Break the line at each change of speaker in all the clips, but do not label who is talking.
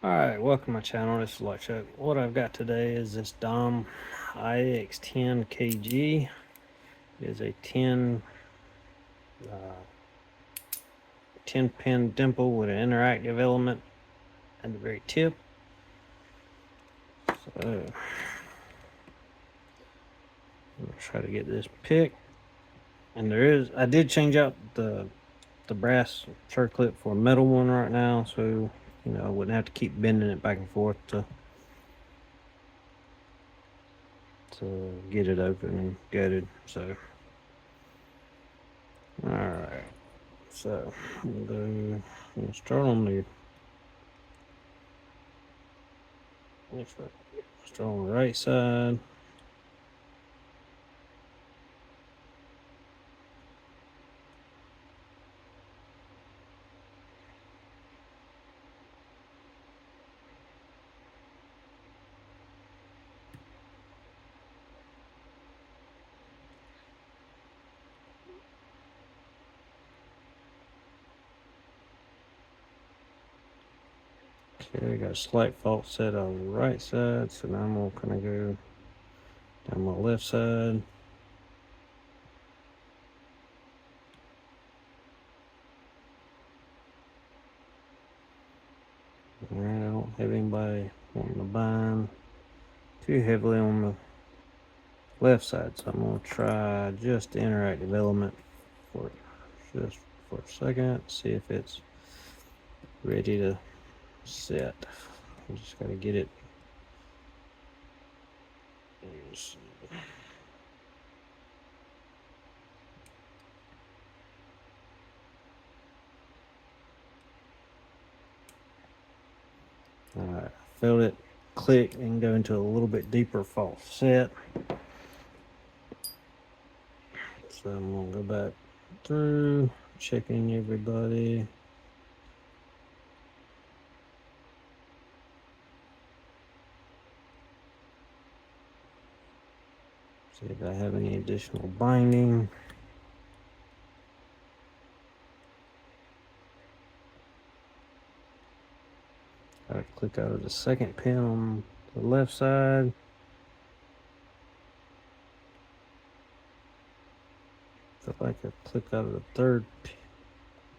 Alright, welcome to my channel. This is Luckchuck. What I've got today is this Dom IX10KG. It is a 10 pin dimple with an interactive element at the very tip. So I'm gonna try to get this picked. And I did change out the brass circlip for a metal one right now, so I wouldn't have to keep bending it back and forth to get it open and gutted. So alright. So I'm gonna start on the start on the right side. Okay, I got a slight fault set on the right side, so now I'm gonna kind of go down my left side. Alright, I don't have anybody wanting to bind too heavily on the left side, so I'm gonna try just the interactive element for just for a second, see if it's ready to set. I just gotta get it. Alright, felt it click and go into a little bit deeper false set. So I'm gonna go back through, checking everybody. See if I have any additional binding. Gotta click out of the second pin on the left side. Feel like I clicked out of the third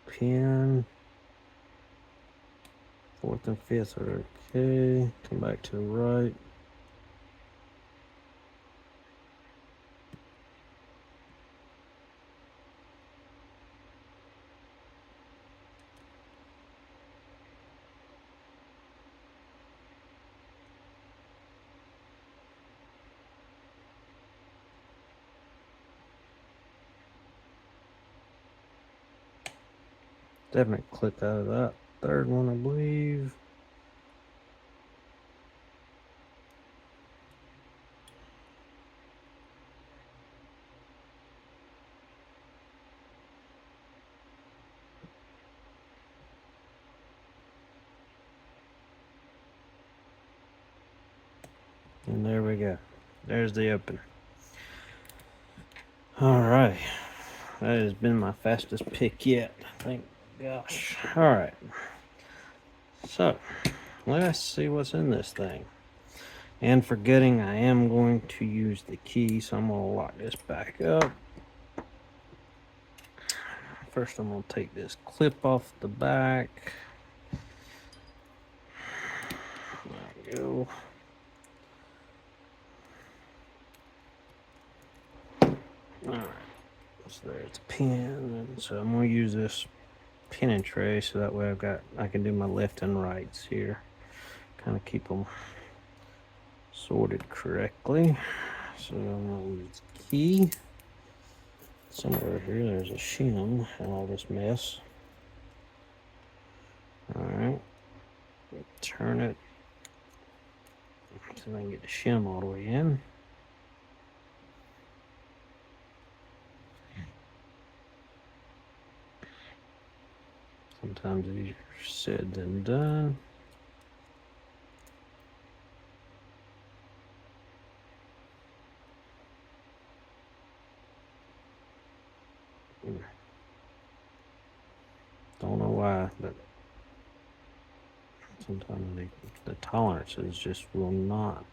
pin. Fourth and fifth are okay. Come back to the right. Definitely click out of that third one, I believe. And there we go. There's the open. Alright. That has been my fastest pick yet. Thank gosh. Alright. So, let's see what's in this thing. And forgetting I am going to use the key, so I'm going to lock this back up. First, I'm going to take this clip off the back. There we go. Alright. So there's the pin. And so I'm going to use this pin and tray so that way I can do my left and rights here. Kind of keep them sorted correctly. So I'm going to use the key. Somewhere here there's a shim and all this mess. Alright. Turn it so I can get the shim all the way in. Sometimes easier said than done. Don't know why, but Sometimes the tolerances just will not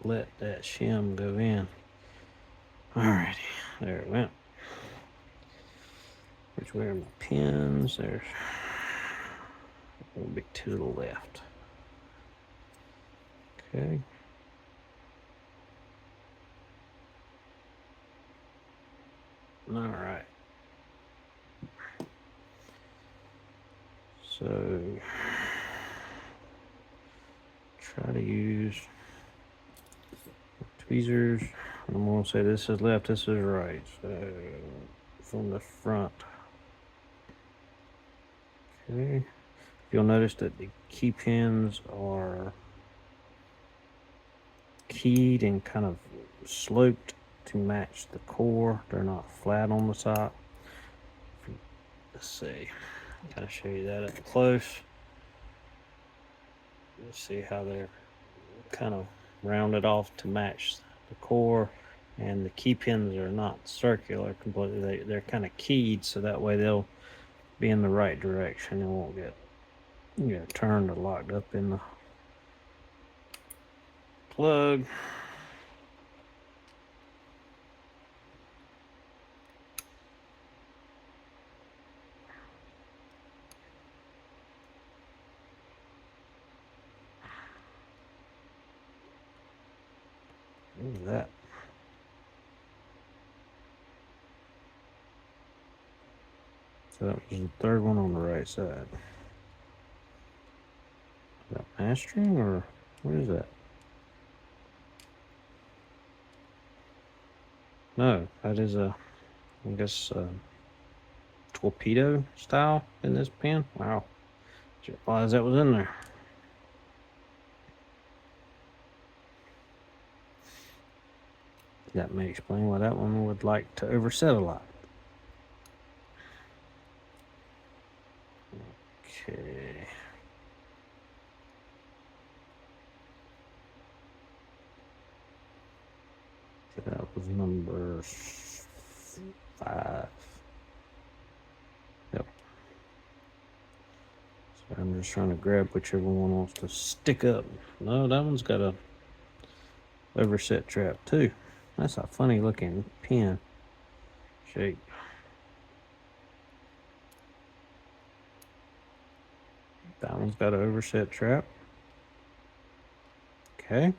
let that shim go in. Alrighty, there it went. Which way are my pins? There's a little bit to the left. Okay. All right. So try to use tweezers. I'm going to say this is left, this is right. So from the front. Okay. You'll notice that the key pins are keyed and kind of sloped to match the core. They're not flat on the side. Let's see. Kind of show you that up close. Let's see how they're kind of rounded off to match the core, and the key pins are not circular completely. They're kind of keyed, so that way they'll be in the right direction and won't get turned or locked up in the plug. Look at that. So that was the third one on the right side. Is that mastering or what is that? No, that is I guess, torpedo style in this pen. Wow. Didn't realize that was in there. That may explain why that one would like to overset a lot. Okay. So that was number 5. Yep. So I'm just trying to grab whichever one wants to stick up. No, that one's got a overset trap too. That's a funny looking pin shape. That one's got an overset trap. Okay.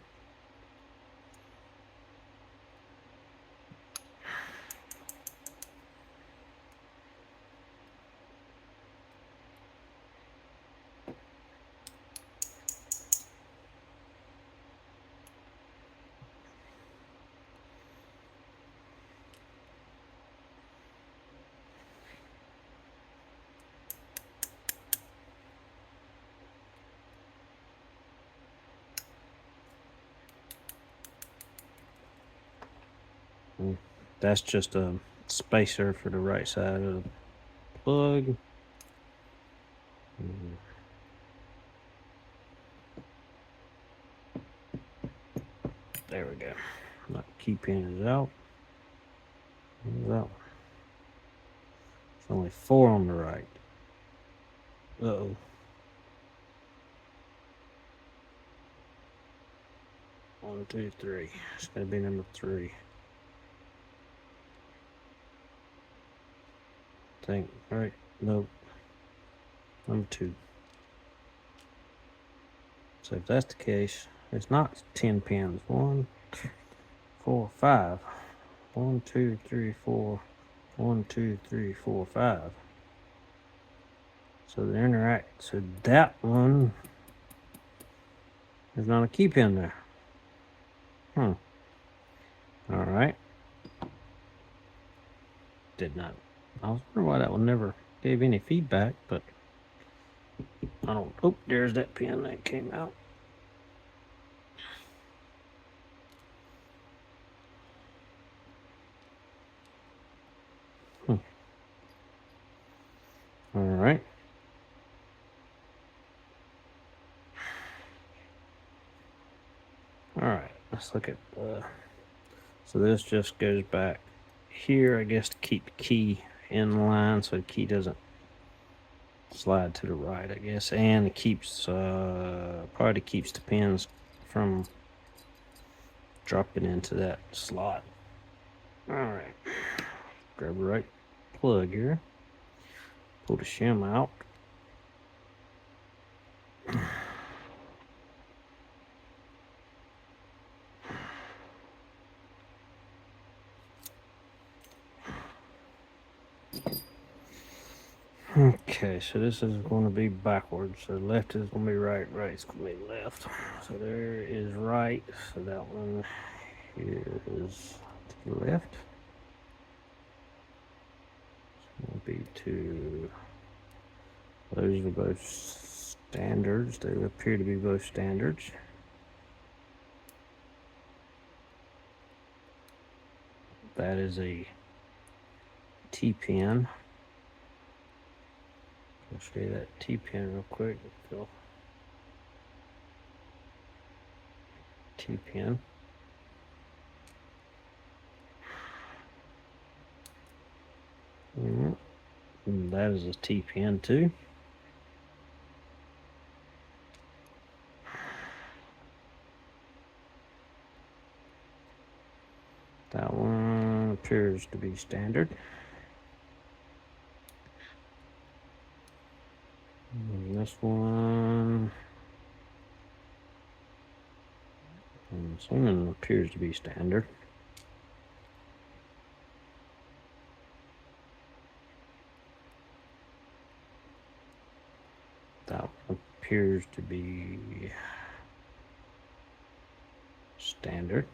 That's just a spacer for the right side of the plug. There we go. My key pin is out. Where's that one? It's only 4 on the right. Uh-oh. One, two, three. It's gonna be number 3. Think, right? Nope. Number 2. So if that's the case, it's not 10 pins. 1, 4, 5. 1, 2, 3, 4. 1, 2, 3, 4, 5. So they interact. So that one, there's not a key pin there. All right. Did not. I was wondering why that one never gave any feedback, but I don't. Oh, there's that pin that came out. All right. All right. Let's look at. So this just goes back here, I guess, to keep the key in line so the key doesn't slide to the right, I guess, and it keeps probably keeps the pins from dropping into that slot. All right, grab the right plug here, pull the shim out. Okay, so this is going to be backwards. So left is going to be right, right is going to be left. So there is right. So that one here is to the left. It's going to be to, those are both standards. They appear to be both standards. That is a T-pin. I'll show you that T-pin real quick. T-pin. And that is a T-pin too. That one appears to be standard. And this one, I'm assuming, appears to be standard. That one appears to be standard.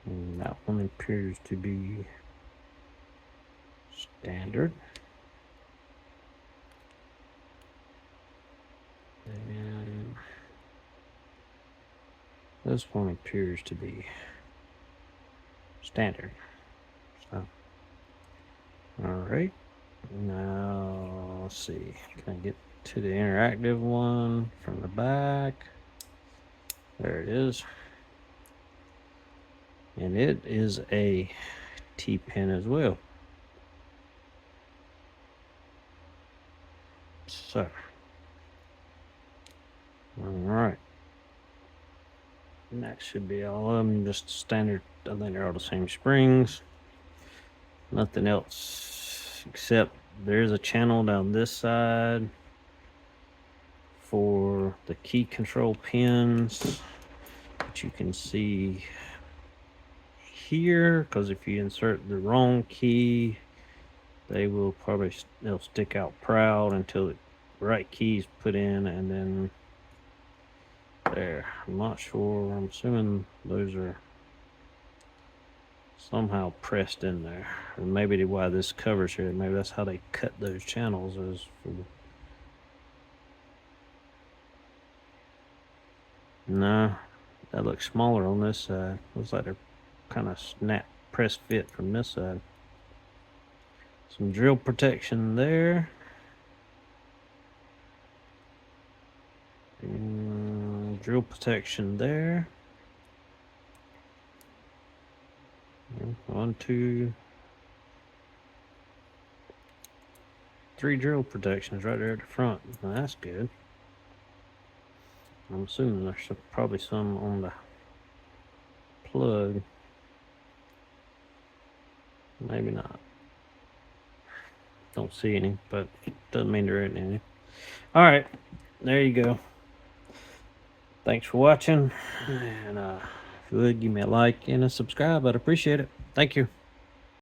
And that one appears to be standard. And this one appears to be standard. So, all right. Now, let's see. Can I get to the interactive one from the back? There it is. And it is a T-pin as well. So, all right. And that should be all of them, just standard. I think they're all the same springs. Nothing else except there's a channel down this side for the key control pins that you can see here, because if you insert the wrong key, they'll stick out proud until the right key is put in, and then there. I'm not sure. I'm assuming those are somehow pressed in there, and maybe why this covers here, maybe that's how they cut those channels, is for no, that looks smaller on this side. Looks like they're kind of snap press fit from this side. Some drill protection there. Drill protection there. 1, 2, 3 drill protections right there at the front. Now that's good. I'm assuming there's probably some on the plug. Maybe not. Don't see any, but doesn't mean there isn't any. All right, there you go. Thanks for watching, and if you would give me a like and a subscribe, I'd appreciate it. Thank you.